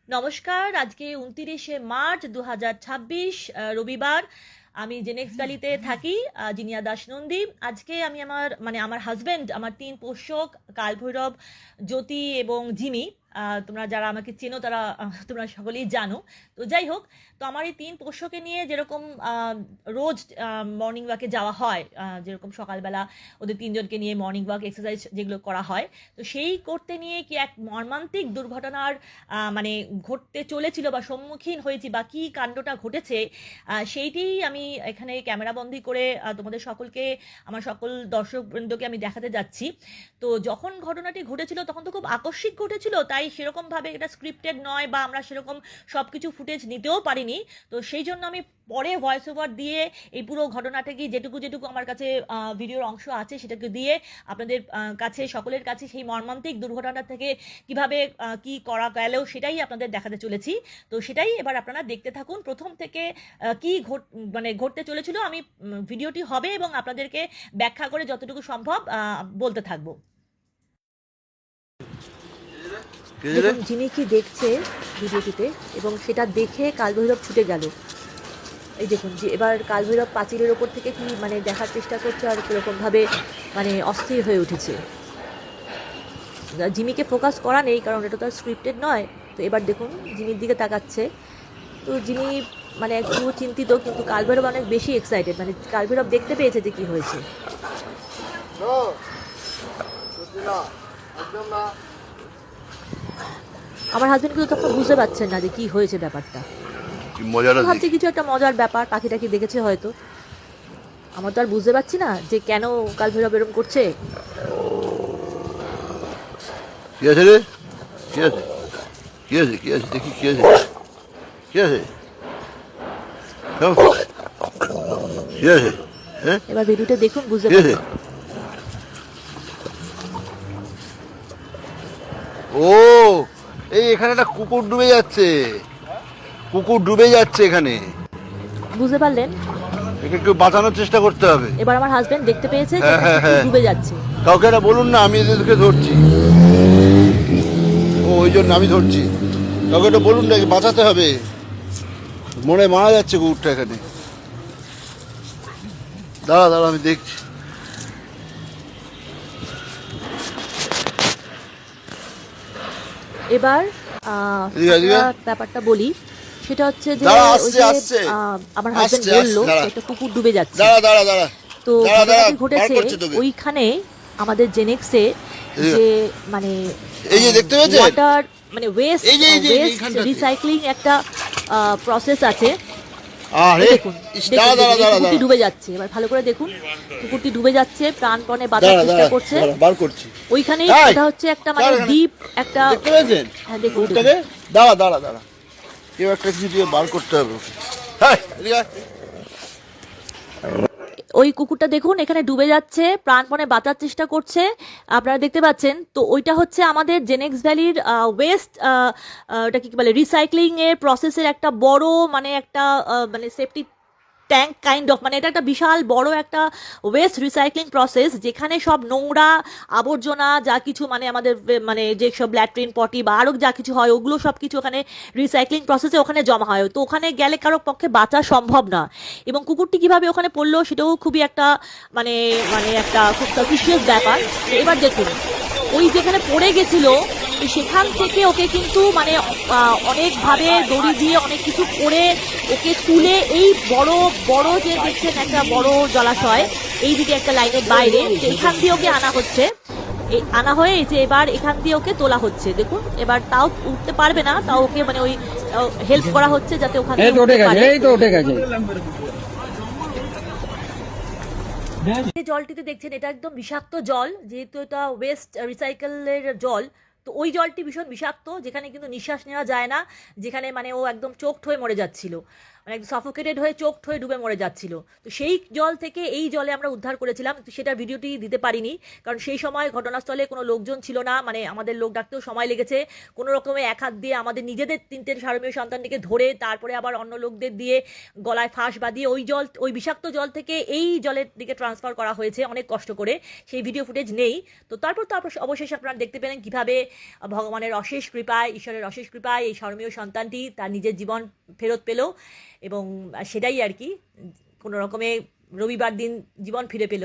নমস্কার, আজকে 29শে মার্চ 2026 রবিবার। আমি জেনেক্স ভ্যালিতে থাকি, জিনিয়া দাস নন্দী। আজকে আমি আমার হাজব্যান্ড, আমার 3 পোষ্যক কালভৈরব, জ্যোতি এবং জিমি, তোমরা যারা আমাকে চেনো তারা তোমরা সকলেই জানো। তো যাই হোক, তো আমার এই 3 পোষ্যকে নিয়ে যেরকম রোজ মর্নিং ওয়াকে যাওয়া হয়, যেরকম সকালবেলা ওদের 3জনকে নিয়ে মর্নিং ওয়াক এক্সারসাইজ যেগুলো করা হয়, তো সেই করতে নিয়ে কি এক মর্মান্তিক দুর্ঘটনার মানে ঘটতে চলেছিল বা সম্মুখীন হয়েছি বা কী কাণ্ডটা ঘটেছে, সেইটি আমি এখানে ক্যামেরাবন্দি করে তোমাদের সকলকে, আমার সকল দর্শকবৃন্দকে আমি দেখাতে যাচ্ছি। তো যখন ঘটনাটি ঘটেছিল তখন তো খুব আকস্মিক ঘটেছিল, তাই সেরকমভাবে এটা স্ক্রিপ্টেড নয় বা আমরা সেরকম সব কিছু ফুটেজ নিতেও পারিনি। তো সেই জন্য আমি পরে ভয়েস ওভার দিয়ে এই পুরো ঘটনাটাকে যেটুকু আমার কাছে ভিডিওর অংশ আছে সেটাকে দিয়ে আপনাদের কাছে, সকলের কাছে সেই মর্মান্তিক দুর্ঘটনা থেকে কিভাবে কি করা গেল সেটাই আপনাদের দেখাতে চলেছি। তো সেটাই এবার আপনারা দেখতে থাকুন প্রথম থেকে কি ঘটতে চলেছিল। আমি ভিডিওটি হবে এবং আপনাদেরকে ব্যাখ্যা করে যতটুকু সম্ভব বলতে থাকবো। দেখুন জিমি কি দেখছে ভিডিওটিতে, এবং সেটা দেখে কালভৈরব ছুটে গেল। এই দেখুন যে এবার কালভৈরব পাঁচিলের ওপর থেকে কি দেখার চেষ্টা করছে আর কীরকমভাবে অস্থির হয়ে উঠেছে। জিমিকে ফোকাস করা নেই কারণ এটা তো আর স্ক্রিপ্টেড নয়। তো এবার দেখুন জিমির দিকে তাকাচ্ছে। তো জিমি একটু চিন্তিত, কিন্তু কালভৈরব অনেক বেশি এক্সাইটেড। কালভৈরব দেখতে পেয়েছে যে কি হয়েছে। আমার হাজবেন্ড কিন্তু তখন বুঝতে পারছেন না যে কি হয়েছে ব্যাপারটা। ভাবছি কিছু একটা মজার ব্যাপার, পাখিটাকে দেখেছে হয়তো। আমার তো আর বুঝতে পারছি না যে কেন কালভৈরব এরকম করছে। কি আছে রে? কি আছে? কি আছে? কি আছে? দেখি কি আছে? কি আছে? কি আছে? হ্যাঁ, এবার ভিডিওটা দেখুন, বুঝতে পারবেন। ও, এই এখানে একটা কুকুর ডুবে যাচ্ছে। কুকুর ডুবে যাচ্ছে এখানে, বুঝতে পারলেন? একে একটু বাঁচানোর চেষ্টা করতে হবে। এবার আমার হাজবেন্ড দেখতে পেয়েছে যে কুকুর ডুবে যাচ্ছে। কাউকে একটা বলুন না, আমি এদেরকে ধরছি। ও, ওই জন্য আমি ধরছি। কাউকে একটা বলুন না, বাঁচাতে হবে। মনে মারা যাচ্ছে কুকুরটা এখানে। দাঁড়া দাঁড়া, আমি দেখছি। এবার ব্যাপারটা বলি, সেটা হচ্ছে যে আমার হাজবেন্ড বললো একটা কুকুর ডুবে যাচ্ছে। তো ঘটনাটি ঘটেছে ওইখানে আমাদের জেনেক্সে, যে ওয়াটার ওয়েস্ট রিসাইক্লিং একটা প্রসেস আছে। দেখুন কুকুরটি ডুবে যাচ্ছে। এবার ভালো করে দেখুন, কুকুরটি ডুবে যাচ্ছে, প্রাণপণে বাঁচার চেষ্টা করছে। ওইখানেই এটা হচ্ছে একটা ডিপ একটা, হ্যাঁ দেখুন। দাঁড়া দাঁড়া দাঁড়া, কেউ একটা কিছু দিয়ে বার করতে হবে। ওই কুকুরটা দেখুন এখানে ডুবে যাচ্ছে, প্রাণপণে বাঁচার চেষ্টা করছে, আপনারা দেখতে পাচ্ছেন। তো ওইটা হচ্ছে আমাদের জেনেক্স ভ্যালির ওয়েস্ট, ওটাকে কি বলে, রিসাইক্লিং এর প্রসেসের একটা বড় একটা সেফটি ট্যাঙ্ক কাইন্ড অফ, এটা একটা বিশাল বড় একটা ওয়েস্ট রিসাইক্লিং প্রসেস, যেখানে সব নোংরা আবর্জনা যা কিছু আমাদের যেসব ল্যাট্রিন পটি বা আরও যা কিছু হয় ওগুলো সব কিছু ওখানে রিসাইক্লিং প্রসেসে ওখানে জমা হয়। তো ওখানে গেলে কারো পক্ষে বাঁচা সম্ভব না। এবং কুকুরটি কীভাবে ওখানে পড়লো সেটাও খুবই একটা একটা খুব সাসপিশিয়াস ব্যাপার। এবার দেখুন ওই যেখানে পড়ে গেছিল সেখান থেকে ওকে কিন্তু অনেকভাবে দড়ি দিয়ে অনেক কিছু করে ওকে তুলে এই বড় বড় যে দেখছেন একটা বড় জলাশয়, এই দিকে একটা লাইনের বাইরে, এখান দিয়ে ওকে আনা হচ্ছে। আনা হয়ে যে এবার এখান দিয়ে ওকে তোলা হচ্ছে। দেখুন এবার তাও উঠতে পারবে না, তাও ওকে ওই হেল্প করা হচ্ছে যাতে ওখানে জলটিতে দেখছেন এটা একদম বিষাক্ত জল, যেহেতু এটা ওয়েস্ট রিসাইকেলের জল। তো ওই জলটি ভীষণ বিষাক্ত, যেখানে কিন্তু নিঃশ্বাস নেওয়া যায় না, যেখানে ও একদম চোখড হয়ে মরে যাচ্ছিল, একদম সাফোকেটেড হয়ে চোখড হয়ে ডুবে মরে যাচ্ছিল। তো সেই জল থেকে এই জলে আমরা উদ্ধার করেছিলাম। তো সেটার ভিডিওটি দিতে পারিনি কারণ সেই সময় ঘটনাস্থলে কোনো লোকজন ছিল না, আমাদের লোক ডাকতেও সময় লেগেছে। কোনো রকমে এক হাত দিয়ে আমাদের নিজেদের 3টে সারমেয় সন্তানটিকে ধরে তারপরে আবার অন্য লোকদের দিয়ে গলায় ফাঁস বাঁধিয়ে ওই বিষাক্ত জল থেকে এই জলের দিকে ট্রান্সফার করা হয়েছে অনেক কষ্ট করে। সেই ভিডিও ফুটেজ নেই। তো তারপর অবশেষে আপনারা দেখতে পেলেন কীভাবে ভগবানের অশেষ কৃপায়, ঈশ্বরের অশেষ কৃপায় এই স্মরণীয় সন্তানটি তার নিজের জীবন ফেরত পেল, এবং সেটাই আর কি, কোনো রকমে রবিবার দিন জীবন ফিরে পেল।